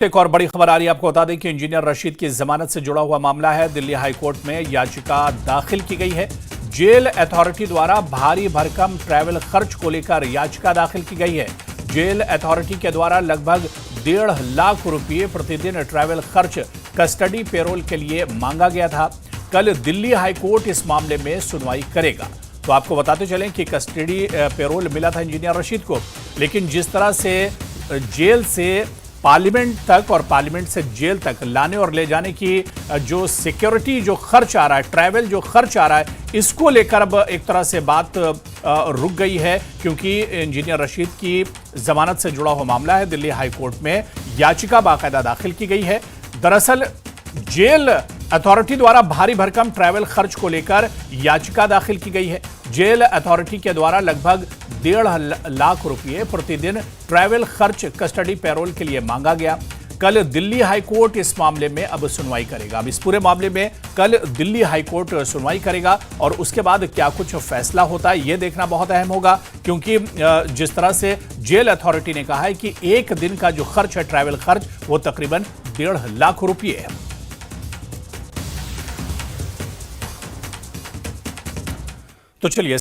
एक और बड़ी खबर आ रही है। आपको बता दें कि इंजीनियर रशीद की जमानत से जुड़ा हुआ मामला है। दिल्ली हाई कोर्ट में याचिका दाखिल की गई है। जेल अथॉरिटी द्वारा भारी भरकम ट्रैवल खर्च को लेकर याचिका दाखिल की गई है। जेल अथॉरिटी के द्वारा लगभग 1.5 लाख रुपये प्रतिदिन ट्रैवल खर्च कस्टडी पेरोल के लिए मांगा गया था। कल दिल्ली हाई कोर्ट इस मामले में सुनवाई करेगा। तो आपको बताते चलें कि कस्टडी पेरोल मिला था इंजीनियर रशीद को, लेकिन जिस तरह से जेल से पार्लियामेंट तक और पार्लियामेंट से जेल तक लाने और ले जाने की जो सिक्योरिटी जो खर्च आ रहा है, ट्रैवल जो खर्च आ रहा है, इसको लेकर अब एक तरह से बात रुक गई है, क्योंकि इंजीनियर रशीद की जमानत से जुड़ा हुआ मामला है। दिल्ली हाई कोर्ट में याचिका बाकायदा दाखिल की गई है। दरअसल जेल अथॉरिटी द्वारा भारी भरकम ट्रैवल खर्च को लेकर याचिका दाखिल की गई है। जेल अथॉरिटी के द्वारा लगभग 1.5 लाख रुपये प्रतिदिन ट्रैवल खर्च कस्टडी पैरोल के लिए मांगा गया। कल दिल्ली हाई कोर्ट इस मामले में अब सुनवाई करेगा। अब इस पूरे मामले में कल दिल्ली हाई कोर्ट सुनवाई करेगा और उसके बाद क्या कुछ फैसला होता है, यह देखना बहुत अहम होगा, क्योंकि जिस तरह से जेल अथॉरिटी ने कहा है कि एक दिन का जो खर्च है, ट्रैवल खर्च, वो तकरीबन 1.5 लाख रुपये है। तो चलिए